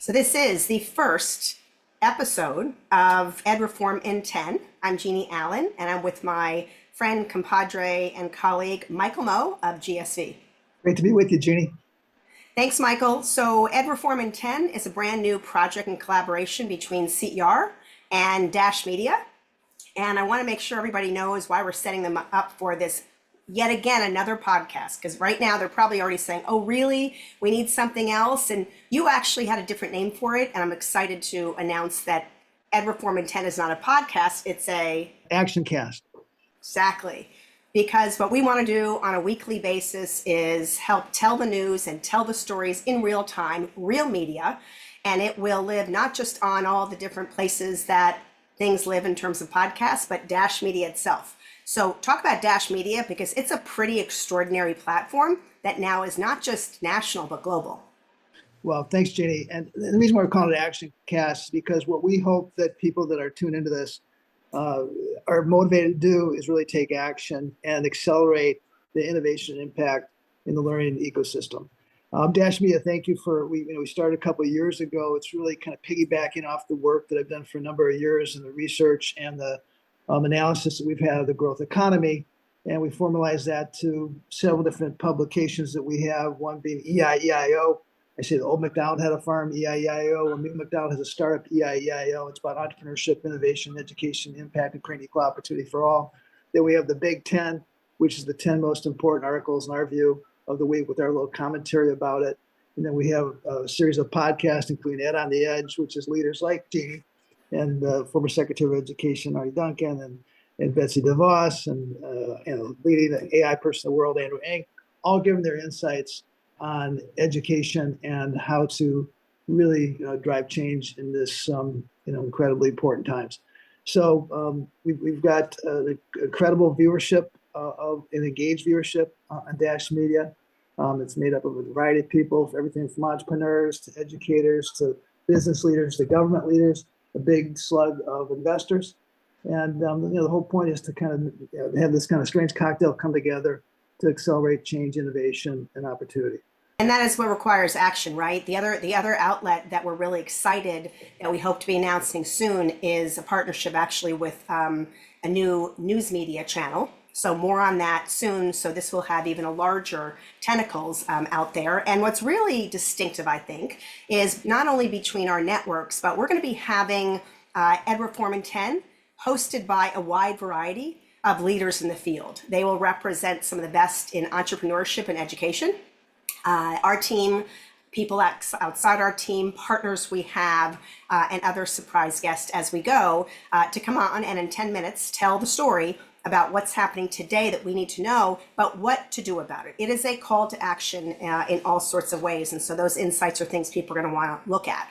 So this is the first episode of Edreform in 10. I'm Jeanne Allen, and I'm with my friend, compadre, and colleague, Michael Moe of GSV. Great to be with you, Jeanne. Thanks, Michael. So Edreform in 10 is a brand new project and collaboration between CER and Dash Media. And I want to make sure everybody knows why we're setting them up for this yet again, another podcast, because right now they're probably already saying, oh, really? We need something else. And you actually had a different name for it. And I'm excited to announce that Edreform in 10 is not a podcast. It's a action cast. Exactly. Because what we want to do on a weekly basis is help tell the news and tell the stories in real time, real media. And it will live not just on all the different places that things live in terms of podcasts, but Dash Media itself. So talk about Dash Media, because it's a pretty extraordinary platform that now is not just national, but global. Well, thanks, Jeanne. And the reason why we're calling it Action Cast is because what we hope that people that are tuned into this are motivated to do is really take action and accelerate the innovation and impact in the learning ecosystem. Dash Media, thank you for, we started a couple of years ago. It's really kind of piggybacking off the work that I've done for a number of years in the research and the analysis that we've had of the growth economy. And we formalized that to several different publications that we have, one being EIEIO. I say the old McDonald had a farm, EIEIO, and new McDonald has a startup, EIEIO. It's about entrepreneurship, innovation, education, impact, and creating equal opportunity for all. Then we have the Big 10, which is the 10 most important articles in our view of the week with our little commentary about it. And then we have a series of podcasts, including Ed on the Edge, which is leaders like Jeanne and former Secretary of Education, Artie Duncan, and Betsy DeVos, and leading the AI person in the world, Andrew Ng, all giving their insights on education and how to really drive change in this incredibly important times. So we've got incredible viewership of an engaged viewership on Dash Media. It's made up of a variety of people, everything from entrepreneurs to educators to business leaders to government leaders, a big slug of investors. And the whole point is to kind of have this kind of strange cocktail come together to accelerate change, innovation, and opportunity. And that is what requires action, right? The other outlet that we're really excited that we hope to be announcing soon is a partnership actually with a new news media channel. So more on that soon. So this will have even a larger tentacles out there. And what's really distinctive, I think, is not only between our networks, but we're going to be having Edreform in 10 hosted by a wide variety of leaders in the field. They will represent some of the best in entrepreneurship and education. Our team, people outside our team, partners we have, and other surprise guests as we go to come on and in 10 minutes tell the story about what's happening today that we need to know, but what to do about it. It is a call to action in all sorts of ways. And so those insights are things people are going to want to look at.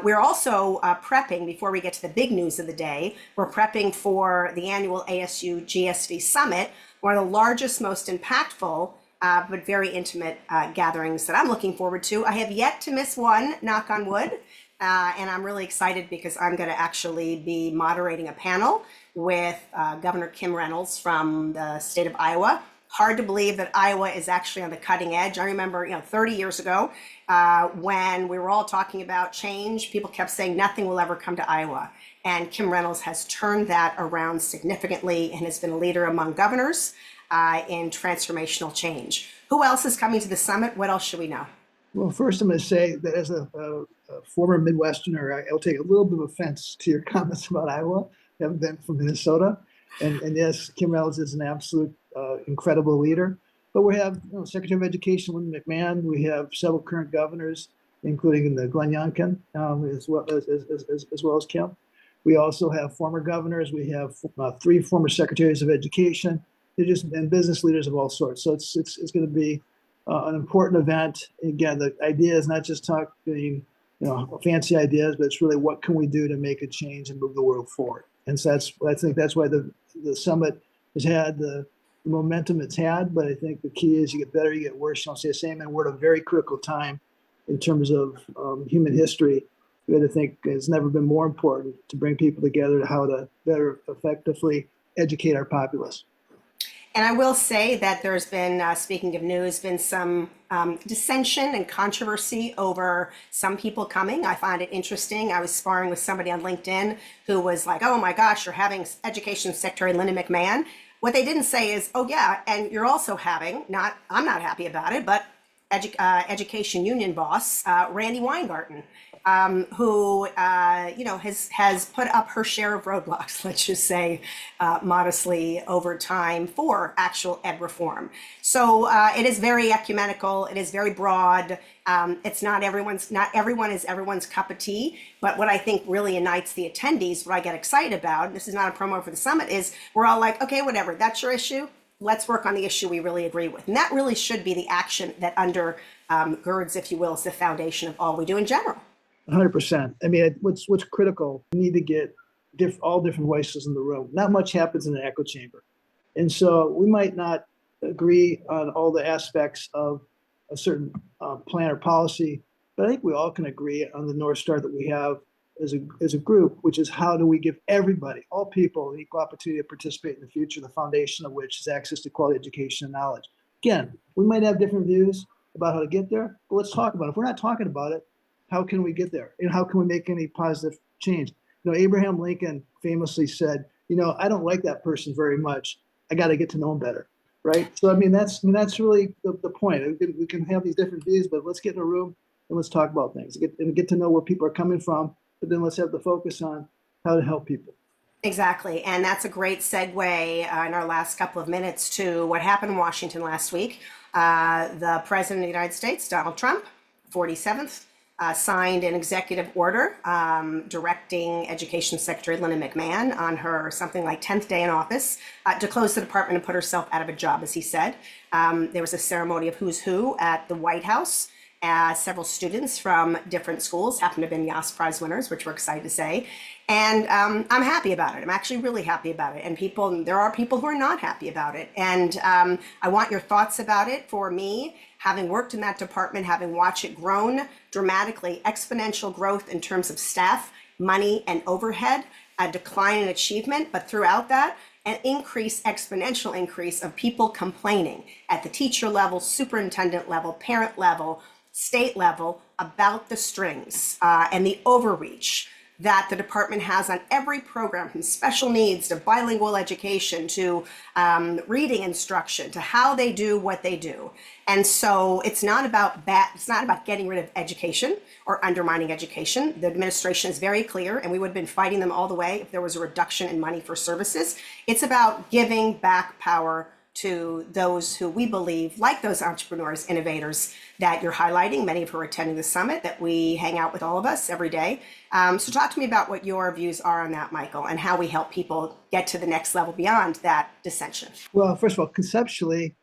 We're also prepping, before we get to the big news of the day, we're prepping for the annual ASU GSV Summit, one of the largest, most impactful, but very intimate gatherings that I'm looking forward to. I have yet to miss one, knock on wood, and I'm really excited because I'm going to actually be moderating a panel with Governor Kim Reynolds from the state of Iowa. Hard to believe that Iowa is actually on the cutting edge. I remember, 30 years ago, when we were all talking about change, people kept saying nothing will ever come to Iowa. And Kim Reynolds has turned that around significantly and has been a leader among governors in transformational change. Who else is coming to the summit? What else should we know? Well, first I'm going to say that as a former Midwesterner, I'll take a little bit of offense to your comments about Iowa. I haven't been from Minnesota. And yes, Kim Reynolds is an absolute incredible leader. But we have Secretary of Education Linda McMahon. We have several current governors, including Glenn Youngkin, as well as Kim. We also have former governors. We have 3 former secretaries of education. And business leaders of all sorts. So it's going to be an important event. Again, the idea is not just talking, fancy ideas, but it's really what can we do to make a change and move the world forward. And so I think that's why the summit has had the momentum it's had. But I think the key is you get better, you get worse. I'll say the same. And we're at a very critical time in terms of human history. We had to think it's never been more important to bring people together to how to better effectively educate our populace. And I will say that there's been, speaking of news, been some dissension and controversy over some people coming. I find it interesting. I was sparring with somebody on LinkedIn who was like, oh my gosh, you're having Education Secretary Linda McMahon. What they didn't say is, oh yeah, and you're also having, I'm not happy about it, but Education Union boss, Randy Weingarten, who has put up her share of roadblocks, let's just say, modestly over time for actual ed reform. So it is very ecumenical. It is very broad. It's not everyone is everyone's cup of tea. But what I think really unites the attendees, what I get excited about, this is not a promo for the summit, is we're all like, okay, whatever, that's your issue. Let's work on the issue we really agree with. And that really should be the action that undergirds, if you will, is the foundation of all we do in general. 100%. I mean, what's critical, we need to get all different voices in the room. Not much happens in an echo chamber. And so we might not agree on all the aspects of a certain plan or policy, but I think we all can agree on the North Star that we have as a group, which is how do we give everybody, all people, an equal opportunity to participate in the future, the foundation of which is access to quality education and knowledge. Again, we might have different views about how to get there, but let's talk about it. If we're not talking about it, how can we get there? And how can we make any positive change? Abraham Lincoln famously said, I don't like that person very much. I got to get to know him better, right? So, that's really the point. We can have these different views, but let's get in a room and let's talk about things and get to know where people are coming from. But then let's have the focus on how to help people. Exactly. And that's a great segue in our last couple of minutes to what happened in Washington last week. The President of the United States, Donald Trump, 47th, signed an executive order directing Education Secretary Linda McMahon on her something like 10th day in office to close the department and put herself out of a job, as he said. There was a ceremony of who's who at the White House. Several students from different schools happen to have been Yass Prize winners, which we're excited to say. And I'm happy about it. I'm actually really happy about it. And there are people who are not happy about it. And I want your thoughts about it. For me, having worked in that department, having watched it grown dramatically, exponential growth in terms of staff, money, and overhead, a decline in achievement, but throughout that, an exponential increase of people complaining at the teacher level, superintendent level, parent level, state level about the strings and the overreach that the department has on every program, from special needs to bilingual education to reading instruction to how they do what they do. And so it's not about getting rid of education or undermining education. The administration is very clear, and we would have been fighting them all the way if there was a reduction in money for services. It's about giving back power to those who we believe, like those entrepreneurs, innovators that you're highlighting, many of who are attending the summit, that we hang out with all of us every day. So talk to me about what your views are on that, Michael, and how we help people get to the next level beyond that dissension. Well, first of all, conceptually,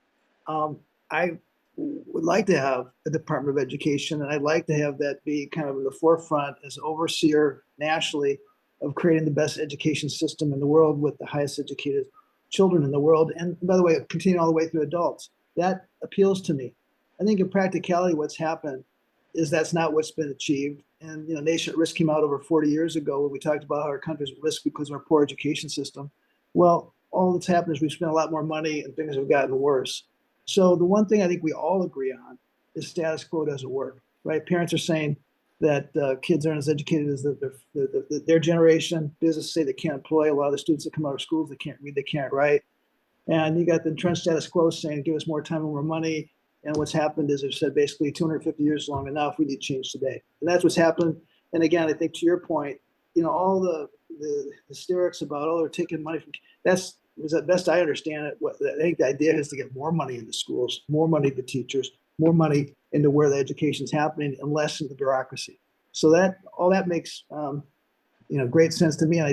I would like to have a Department of Education, and I'd like to have that be kind of in the forefront as overseer nationally of creating the best education system in the world with the highest educated children in the world. And by the way, continue all the way through adults. That appeals to me. I think in practicality, what's happened is that's not what's been achieved. And Nation at Risk came out over 40 years ago when we talked about how our country's at risk because of our poor education system. Well, all that's happened is we've spent a lot more money and things have gotten worse. So the one thing I think we all agree on is status quo doesn't work, right? Parents are saying that kids aren't as educated as their generation. Businesses say they can't employ a lot of the students that come out of schools. They can't read, they can't write. And you got the entrenched status quo saying, give us more time and more money. And what's happened is they've said basically 250 years is long enough. We need change today. And that's what's happened. And again, I think to your point, all the hysterics about, they're taking money from, that's at best I understand it. I think the idea is to get more money into schools, more money to teachers, more money into where the education is happening, and less into bureaucracy. So that all that makes great sense to me. And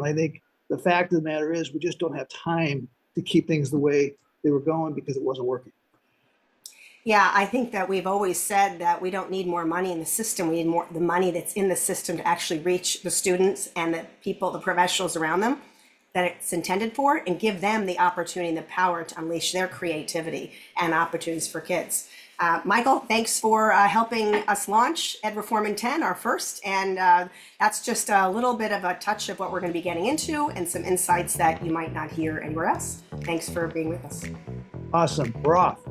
I think the fact of the matter is we just don't have time to keep things the way they were going because it wasn't working. Yeah, I think that we've always said that we don't need more money in the system. We need the money that's in the system to actually reach the students and the people, the professionals around them that it's intended for, and give them the opportunity and the power to unleash their creativity and opportunities for kids. Michael, thanks for helping us launch Edreform in 10, our first. And that's just a little bit of a touch of what we're going to be getting into and some insights that you might not hear anywhere else. Thanks for being with us. Awesome. We're off.